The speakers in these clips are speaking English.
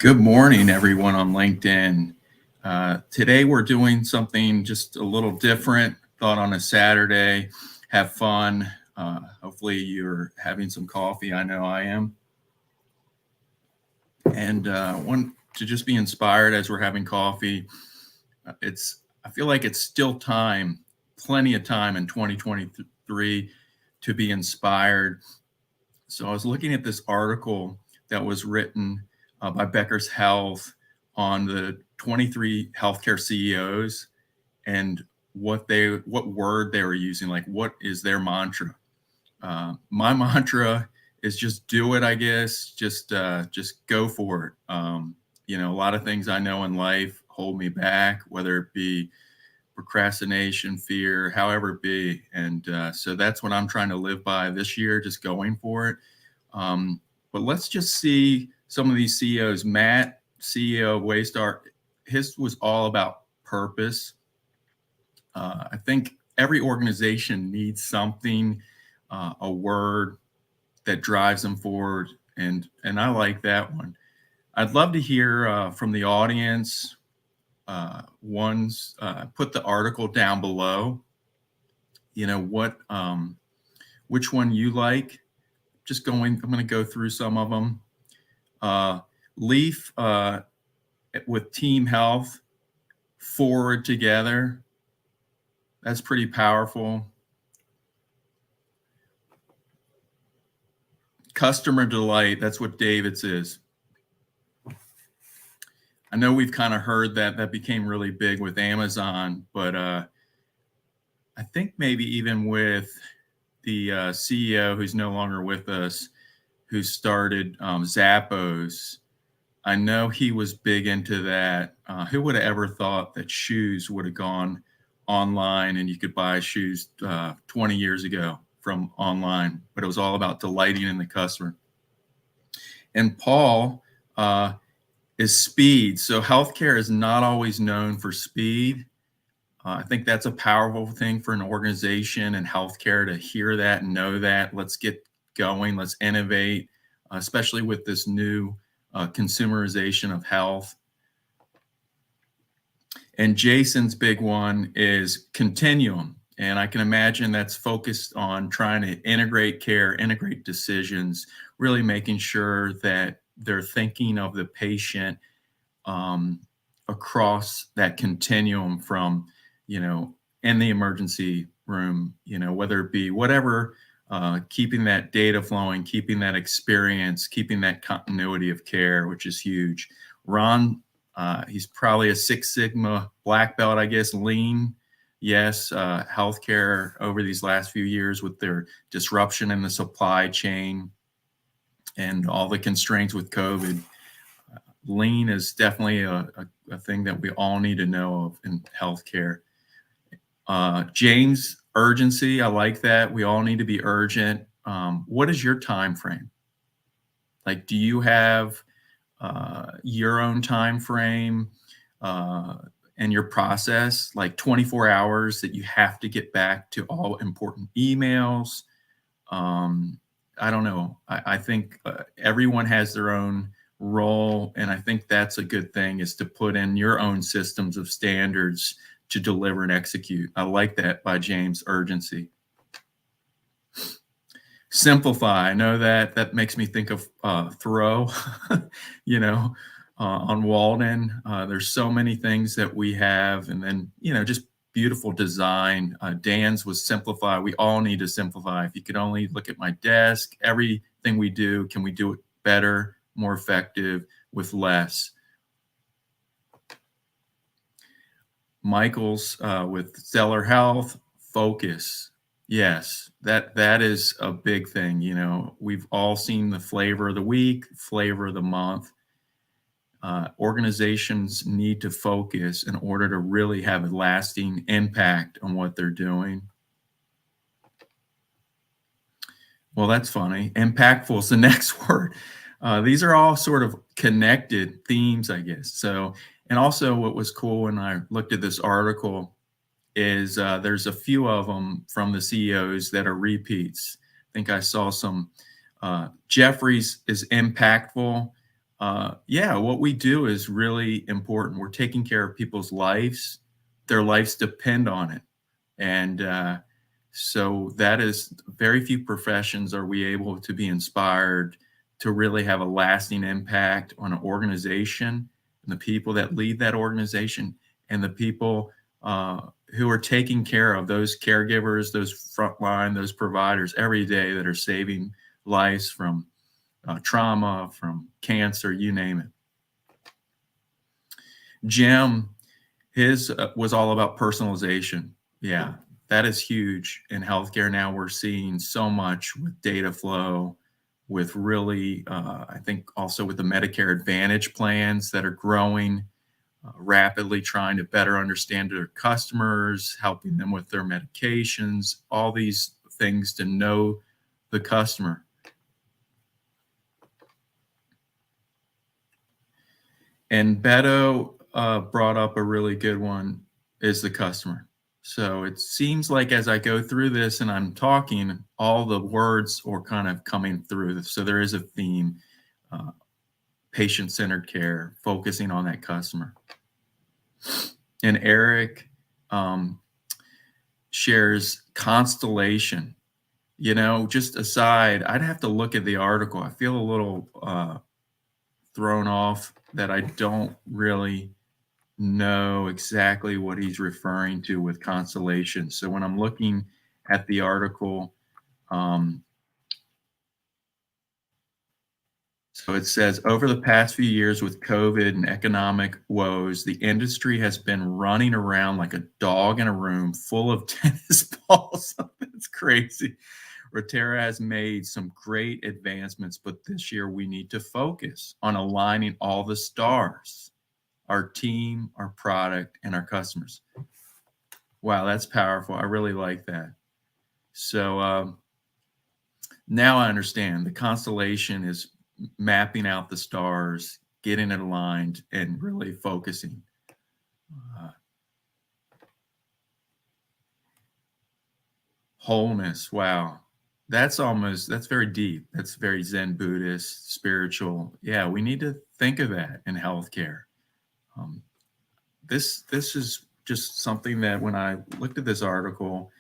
Good morning, everyone on LinkedIn. Today we're doing something just a little different. Thought on a Saturday, have fun. Hopefully you're having some coffee. I know I am. And want to just be inspired as we're having coffee. I feel like it's still time, plenty of time in 2023 to be inspired. So I was looking at this article that was written by Becker's Health on the 23 healthcare CEOs and what word they were using, like what is their mantra. My mantra is just do it, I guess. Just go for it. A lot of things I know in life hold me back, whether it be procrastination, fear, however it be. And so that's what I'm trying to live by this year, just going for it. But let's just see some of these CEOs. Matt, CEO of Waystar, his was all about purpose. I think every organization needs something, a word that drives them forward, and I like that one. I'd love to hear from the audience. Put the article down below. Which one you like. I'm going to go through some of them. Leaf with Team Health, forward together. That's pretty powerful. Customer delight, that's what David's is. I know we've kind of heard that became really big with Amazon, but I think maybe even with the CEO who's no longer with us, who started Zappos, I know he was big into that. Who would have ever thought that shoes would have gone online and you could buy shoes 20 years ago from online, but it was all about delighting in the customer. And Paul is speed. So healthcare is not always known for speed. I think that's a powerful thing for an organization and healthcare to hear that and know that. Let's get going. Let's innovate, especially with this new consumerization of health. And Jason's big one is continuum. And I can imagine that's focused on trying to integrate care, integrate decisions, really making sure that they're thinking of the patient across that continuum from, in the emergency room, whether it be whatever, keeping that data flowing, keeping that experience, keeping that continuity of care, which is huge. Ron, he's probably a Six Sigma black belt, I guess, lean. Yes, healthcare over these last few years with their disruption in the supply chain and all the constraints with COVID. Lean is definitely a thing that we all need to know of in healthcare. James, urgency. I like that. We all need to be urgent. What is your time frame? Like, do you have your own time frame and your process, like 24 hours that you have to get back to all important emails? I don't know. I think everyone has their own role, and I think that's a good thing, is to put in your own systems of standards to deliver and execute. I like that by James, urgency. Simplify. I know that makes me think of Thoreau, on Walden. There's so many things that we have, and then, just beautiful design. Dan's was simplify. We all need to simplify. If you could only look at my desk, everything we do, can we do it better, more effective, with less? Michael's with Stellar Health, focus. Yes, that is a big thing. We've all seen the flavor of the week, flavor of the month. Organizations need to focus in order to really have a lasting impact on what they're doing. Well, that's funny. Impactful is the next word. These are all sort of connected themes, I guess. So, and also what was cool when I looked at this article is there's a few of them from the CEOs that are repeats. I think I saw some. Jeffries is impactful. Yeah, what we do is really important. We're taking care of people's lives. Their lives depend on it. And so that is very few professions are we able to be inspired to really have a lasting impact on an organization and the people that lead that organization and the people who are taking care of those caregivers, those frontline, those providers every day that are saving lives from trauma, from cancer, you name it. Jim, his was all about personalization. Yeah, that is huge in healthcare now. We're seeing so much with data flow, with really, I think also with the Medicare Advantage plans that are growing rapidly, trying to better understand their customers, helping them with their medications, all these things to know the customer. And Beto brought up a really good one is the customer. So it seems like as I go through this and I'm talking, all the words are kind of coming through. So there is a theme, patient-centered care, focusing on that customer. And Eric shares constellation. You know, just aside, I'd have to look at the article. I feel a little thrown off that I don't really know exactly what he's referring to with constellation. So when I'm looking at the article, so it says over the past few years with COVID and economic woes, the industry has been running around like a dog in a room full of tennis balls. That's crazy. Rotera has made some great advancements, but this year we need to focus on aligning all the stars, our team, our product, and our customers. Wow, that's powerful. I really like that. So now I understand the constellation is mapping out the stars, getting it aligned, and really focusing. Wholeness. Wow. That's very deep. That's very Zen Buddhist, spiritual. Yeah, we need to think of that in healthcare. This is just something that when I looked at this article,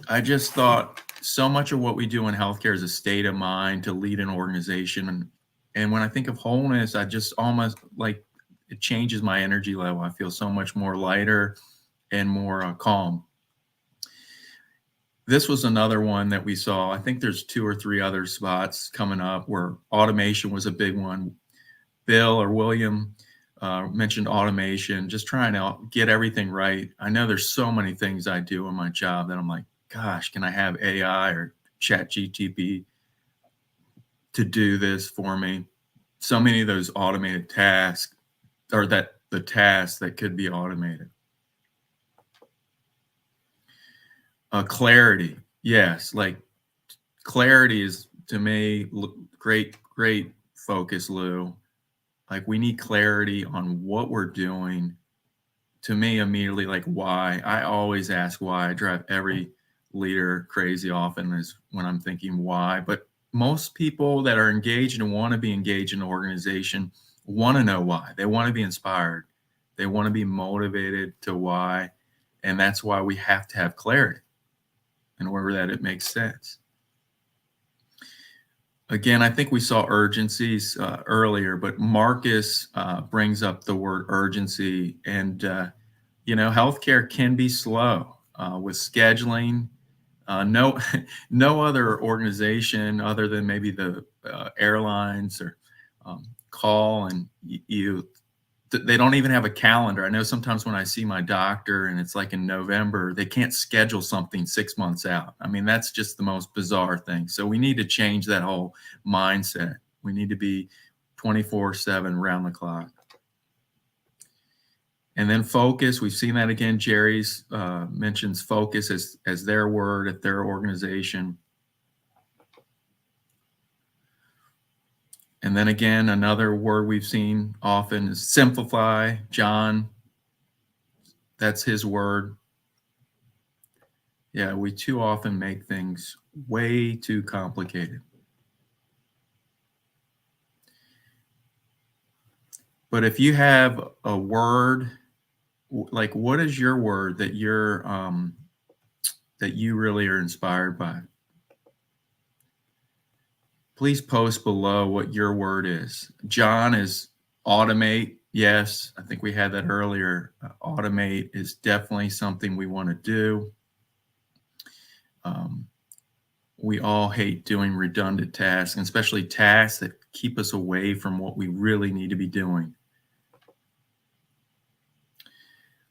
I just thought so much of what we do in healthcare is a state of mind to lead an organization. And when I think of wholeness, I just almost like it changes my energy level. I feel so much more lighter and more calm. This was another one that we saw. I think there's 2 or 3 other spots coming up where automation was a big one. Bill or William mentioned automation, just trying to get everything right. I know there's so many things I do in my job that I'm like, gosh, can I have AI or chat GTP to do this for me? So many of those automated tasks or that the tasks that could be automated. Clarity. Yes. Like clarity is to me, great focus, Lou. Like we need clarity on what we're doing. To me, immediately, like why. I always ask why. I drive every leader crazy often is when I'm thinking why. But most people that are engaged and want to be engaged in an organization want to know why. They want to be inspired. They want to be motivated to why. And that's why we have to have clarity in order that it makes sense. Again, I think we saw urgencies earlier, but Marcus brings up the word urgency. And, you know, healthcare can be slow with scheduling. No, no other organization other than maybe the airlines or call and they don't even have a calendar. I know sometimes when I see my doctor and it's like in November, they can't schedule something 6 months out. I mean, that's just the most bizarre thing. So we need to change that whole mindset. We need to be 24/7 round the clock. And then focus, we've seen that again. Jerry's mentions focus as their word at their organization. And then again, another word we've seen often is simplify. John, that's his word. Yeah, we too often make things way too complicated. But if you have a word, like what is your word that that you really are inspired by? Please post below what your word is. John is automate. Yes, I think we had that earlier. Automate is definitely something we want to do. We all hate doing redundant tasks, and especially tasks that keep us away from what we really need to be doing.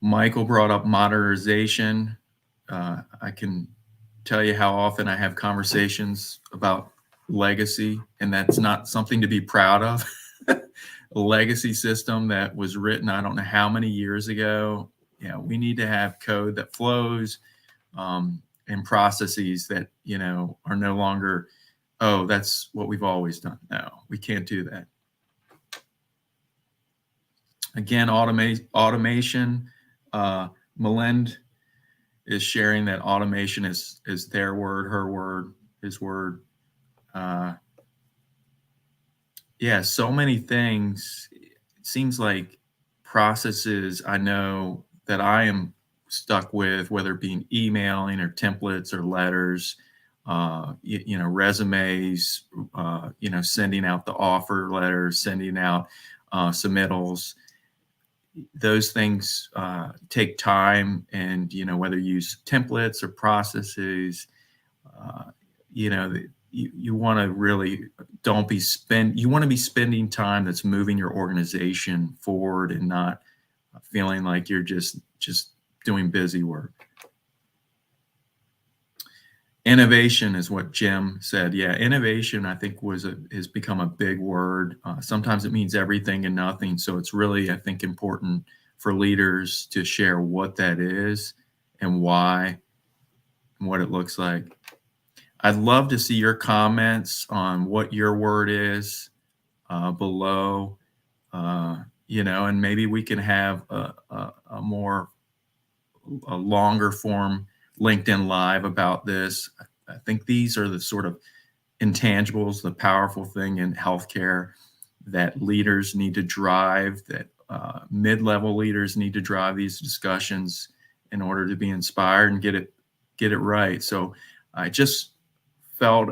Michael brought up modernization. I can tell you how often I have conversations about legacy, and that's not something to be proud of. A legacy system that was written, I don't know how many years ago. Yeah, we need to have code that flows, and processes that, are no longer, oh, that's what we've always done. No, we can't do that. Again, automation. Melend is sharing that automation is their word, her word, his word. Yeah, so many things. It seems like processes I know that I am stuck with, whether it be emailing or templates or letters, resumes, sending out the offer letters, sending out submittals. Those things take time, and whether you use templates or processes, you want to really you want to be spending time that's moving your organization forward and not feeling like you're just doing busy work. Innovation is what Jim said. Yeah, innovation, I think, has become a big word. Sometimes it means everything and nothing. So it's really, I think, important for leaders to share what that is and why and what it looks like. I'd love to see your comments on what your word is below, and maybe we can have a longer form LinkedIn Live about this. I think these are the sort of intangibles, the powerful thing in healthcare that leaders need to drive, that mid-level leaders need to drive these discussions in order to be inspired and get it right. So I just felt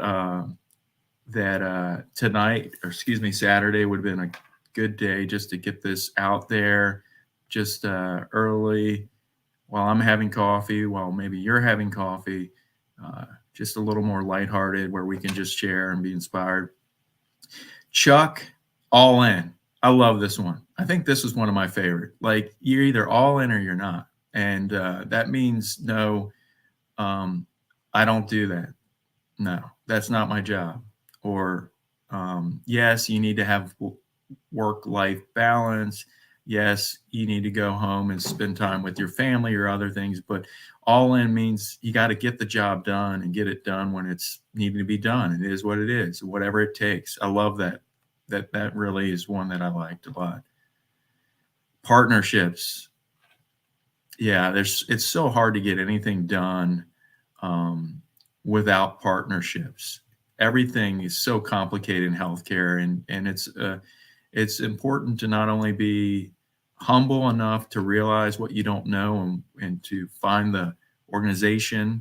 that tonight, or excuse me, Saturday would have been a good day just to get this out there just early while I'm having coffee, while maybe you're having coffee, just a little more lighthearted where we can just share and be inspired. Chuck, all in. I love this one. I think this is one of my favorite. Like, you're either all in or you're not. And that means no, I don't do that. No, that's not my job. Or yes, you need to have work-life balance. Yes, you need to go home and spend time with your family or other things, but all in means you got to get the job done and get it done when it's needing to be done. It is what it is, whatever it takes. I love that. That really is one that I liked a lot. Partnerships. Yeah, it's so hard to get anything done without partnerships. Everything is so complicated in healthcare, and it's important to not only be humble enough to realize what you don't know and to find the organization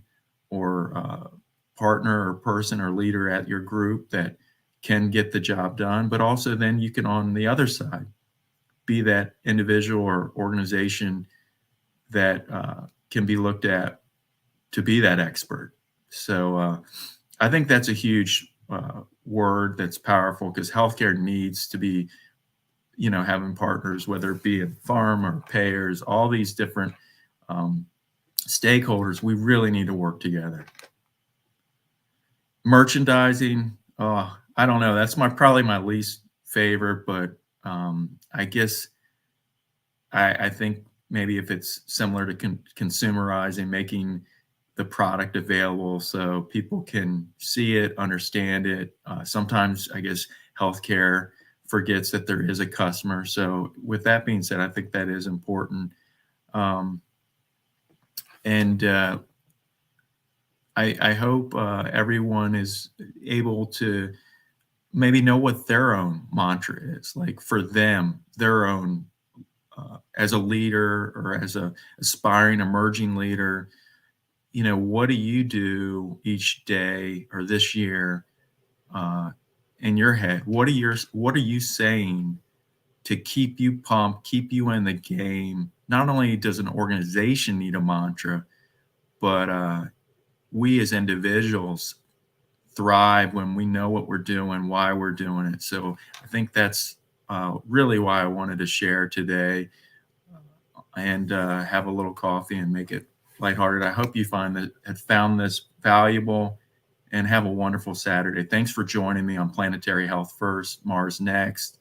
or partner or person or leader at your group that can get the job done, but also then you can, on the other side, be that individual or organization that can be looked at to be that expert. So I think that's a huge word that's powerful, because healthcare needs to be, having partners, whether it be in pharma or payers, all these different stakeholders. We really need to work together. Merchandising, I don't know. That's probably my least favorite, but I guess I think maybe if it's similar to consumerizing, making the product available so people can see it, understand it. Sometimes I guess healthcare forgets that there is a customer. So with that being said, I think that is important. And I I hope everyone is able to maybe know what their own mantra is, like for them, their own as a leader or as a aspiring emerging leader. What do you do each day or this year uh, in your head? What are you saying to keep you pumped, keep you in the game? Not only does an organization need a mantra, but we as individuals thrive when we know what we're doing, why we're doing it. So I think that's really why I wanted to share today and have a little coffee and make it lighthearted. I hope you have found this valuable and have a wonderful Saturday. Thanks for joining me on Planetary Health First, Mars Next.